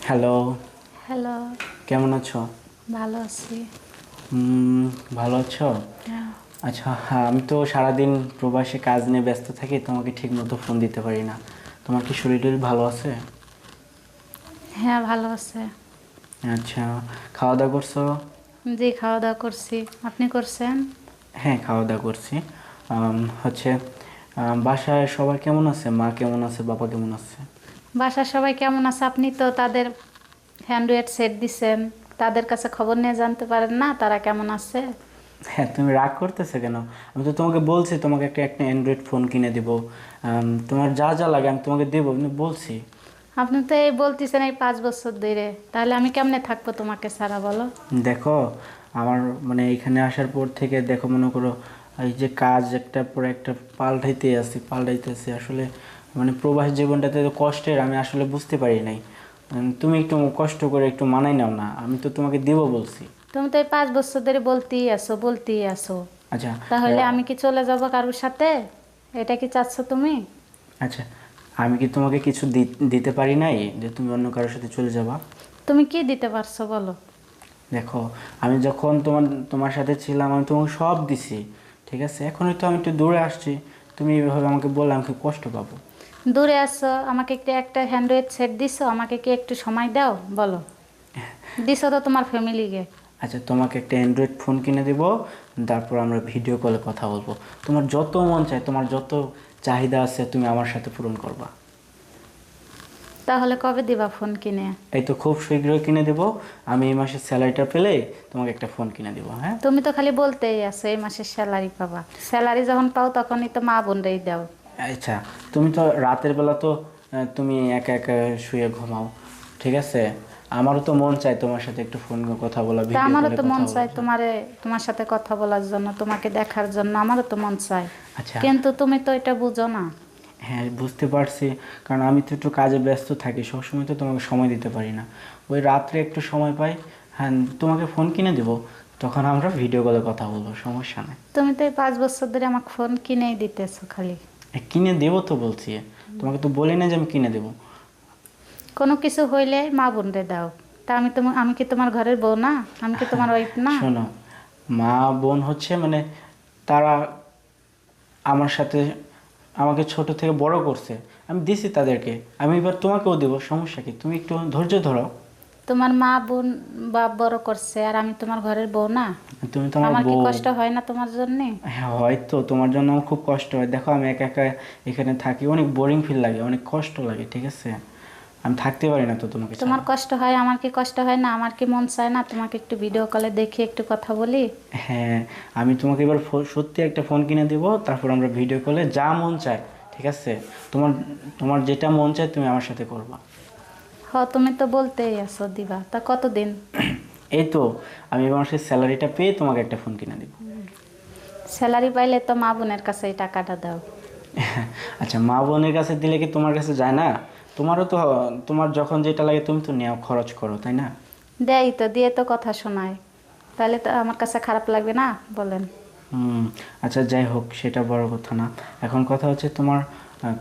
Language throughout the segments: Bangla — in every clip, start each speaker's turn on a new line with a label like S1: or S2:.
S1: হ্যালো,
S2: হ্যালো,
S1: কেমন আছো?
S2: ভালো আছি।
S1: ভালো আছো?
S2: হ্যাঁ,
S1: আচ্ছা, হ্যাঁ, আমি তো সারাদিন প্রবাসে কাজ নিয়ে ব্যস্ত থাকি, তোমাকে ঠিক মতো ফোন দিতে পারি না। তোমার কি শরীর টরীর ভালো আছে?
S2: হ্যাঁ ভালো আছে।
S1: আচ্ছা, খাওয়া দাওয়া করছো?
S2: জি খাওয়া দাওয়া করছি। আপনি করছেন?
S1: হ্যাঁ, খাওয়া দাওয়া করছি। হচ্ছে বাসায় সবাই কেমন আছে? মা কেমন আছে? বাবা কেমন আছে?
S2: বাসার সবাই কেমন আছে? আপনি তো তাদের হ্যান্ডওয়েট সেট দিছেন, তাদের কাছে খবর নিয়ে জানতে পারেন না তারা কেমন আছে?
S1: হ্যাঁ, তুমি রাগ করতেছো কেন? আমি তো তোমাকে বলছি তোমাকে একটা একটা অ্যান্ড্রয়েড ফোন কিনে দিব। তোমার যা যা লাগে আমি তোমাকে দেবো, আমি বলছি।
S2: আপনি তো এই বলতেছেন এই 5 বছর ধরে, তাহলে আমি কেমনে থাকবো তোমাকে ছাড়া বলো?
S1: দেখো, আমার মানে এখানে আসার পর থেকে দেখো, মনে করো এই যে কাজ একটার পর একটা পাল্টাইতেছি আসলে। মানে প্রবাস জীবনটাতে তো কষ্টের, আমি আসলে বুঝতে পারি নাই। তুমি একটু কষ্ট করে একটু মানাই নাও না, আমি তো তোমাকে দেবো বলছি।
S2: তুমি তো এই 5 বছর ধরে বলতেই আসো।
S1: আচ্ছা।
S2: তাহলে আমি কি চলে যাব কারোর সাথে? এটা কি চাচ্ছ তুমি?
S1: আচ্ছা, আমি কি তোমাকে কিছু দিতে পারি নাই যে তুমি অন্য কারোর সাথে চলে যাবা?
S2: তুমি কি দিতে পারছো বলো?
S1: দেখো, আমি যখন তোমার সাথে ছিলাম আমি তোমাকে সব দিছি, ঠিক আছে? এখন তো আমি একটু দূরে আসছি, তুমি এইভাবে আমাকে বললে আমি খুব কষ্ট পাবো।
S2: দূরে আসছো, আমাকে একটু একটা হ্যান্ডওয়েট সেট দিছো, আমাকে কি একটু সময় দাও বলো? দিছো তো তোমার ফ্যামিলিকে।
S1: আচ্ছা, তোমাকে একটা অ্যান্ড্রয়েড ফোন কিনে দেবো, তারপর আমরা ভিডিও কলে কথা বলবো। তোমার যত মন চায়, তোমার যত চাহিদা আছে তুমি আমার সাথে পূরণ করবা।
S2: তাহলে কবে দিবা ফোন কিনে?
S1: এই তো খুব শীঘ্রই কিনে দেবো। আমি এই মাসের স্যালারিটা পেলে তোমাকে একটা ফোন কিনে দেবো, হ্যাঁ?
S2: তুমি তো খালি বলতেই আছো এই মাসের স্যালারি পাবা। স্যালারি যখন পাও তখনই তো মা বোনরাই দাও।
S1: আচ্ছা, তুমি তো রাতের বেলা তো তুমি একা একা শুয়ে ঘুমাও, ঠিক আছে? আমারও তো মন চায় তোমার সাথে একটু ফোন কথা বলা,
S2: তা
S1: ভিডিও
S2: আমারও
S1: কলে
S2: তো
S1: কথা
S2: মন চায়
S1: বলার জন্য।
S2: তোমার সাথে কথা বলার জন্য, তোমাকে দেখার জন্য আমারও তো মন চায়।
S1: আচ্ছা।
S2: কিন্তু তুমি তো এটা বুঝো না।
S1: হ্যাঁ, বুঝতে পারছি। কারণ আমি তো একটু কাজে ব্যস্ত থাকি, সবসময় তো তোমাকে সময় দিতে পারি না। ওই রাত্রে একটু সময় পাই। হ্যাঁ, তোমাকে ফোন কিনে দেবো, তখন আমরা ভিডিও কলে কথা বলবো, সমস্যা নেই।
S2: তুমি তো এই 5 বছর ধরে আমাকে ফোন কিনেই দিতেছো খালি।
S1: কিনে দেবো তো বলছি, তোমাকে তো বলি না যে আমি কিনে দেবো।
S2: কোনো কিছু হইলে মা বোনরে দাও। তা আমি কি তোমার ঘরের বউ না? আমি কি তোমার ওয়াইফ না?
S1: শোনো, মা বোন হচ্ছে মানে তারা আমার সাথে আমাকে ছোট থেকে বড় করছে, আমি দিছি তাদেরকে, আমি এবার তোমাকেও দেবো, সমস্যা কি? তুমি একটু ধৈর্য ধরো।
S2: তোমার মা বোন বাপ বড় করছে আর আমি তোমার ঘরের বউ না?
S1: তুমি তো আমার
S2: আমার কি
S1: বউ।
S2: কষ্ট হয় না তোমার জন্যে?
S1: হ্যাঁ, হয়তো তোমার জন্য আমার খুব কষ্ট হয়। দেখো, আমি একা একা এখানে থাকি, অনেক বোরিং ফিল লাগে, অনেক কষ্ট লাগে, ঠিক আছে? আমি থাকতে পারি না তো তোমাকে
S2: তোমার
S1: ছাড়া।
S2: কষ্ট হয়, আমার কি কষ্ট হয় না? আমার কি মন চায় না তোমাকে একটু ভিডিও কলে দেখি একটু কথা বলি?
S1: হ্যাঁ, আমি তোমাকে এবার সত্যি একটা ফোন কিনে দিব, তারপর আমরা ভিডিও কলে যা মন চায়, ঠিক আছে? তোমার তোমার যেটা মন চায় তুমি আমার সাথে করবা।
S2: তুমি তো বলতেই আছো দিবা, তা কতদিন?
S1: এই তো, আমি এবার মাসের স্যালারিটা পেয়ে তোমাকে একটা ফোন কিনে দিব।
S2: স্যালারি পাইলে তো মা বোনের কাছে এই টাকাটা দাও।
S1: আচ্ছা, মা বোনের কাছে দিলে কি তোমার কাছে যায় না? তোমারও তো, তোমার যখন যেটা লাগে তুমি তো নেও, খরচ করো, তাই না?
S2: দেয় তো, দিয়ে তো কথা শোনায়। তাহলে তো আমার কাছে খারাপ লাগবে না বলেন?
S1: হুম। আচ্ছা, যাই হোক, সেটা বড় কথা না। এখন কথা হচ্ছে তোমার,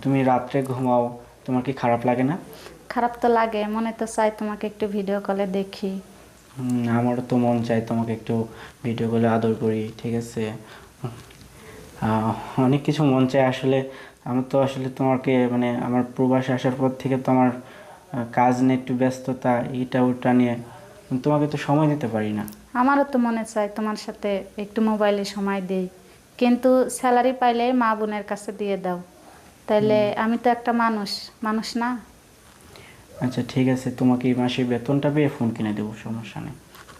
S1: তুমি রাত্রে ঘুমাও, তোমার কি খারাপ লাগে না?
S2: খারাপ তো লাগে, মনে তো চাই তোমাকে একটু ভিডিও কলে দেখি।
S1: আমারও তো মন চায় তোমাকে একটু ভিডিও কলে আদর করি, ঠিক আছে? আহ, অনেক কিছু মন চায় আসলে। আমার তো আসলে তোমাকে মানে আমার প্রবাসে আসার পর থেকে তো আমার কাজ নিয়ে একটু ব্যস্ততা, এটা ওটা নিয়ে তোমাকে তো সময় দিতে পারি না।
S2: আমারও তো মনে চায় তোমার সাথে একটু মোবাইলে সময় দেই, কিন্তু স্যালারি পাইলে মা বোনের কাছে দিয়ে দাও। তাইলে আমি তো একটা মানুষ, মানুষ না?
S1: আচ্ছা, ঠিক আছে, তোমাকে এই মাসে বেতনটা পেয়ে ফোন কিনে দেবো, সমস্যা নেই।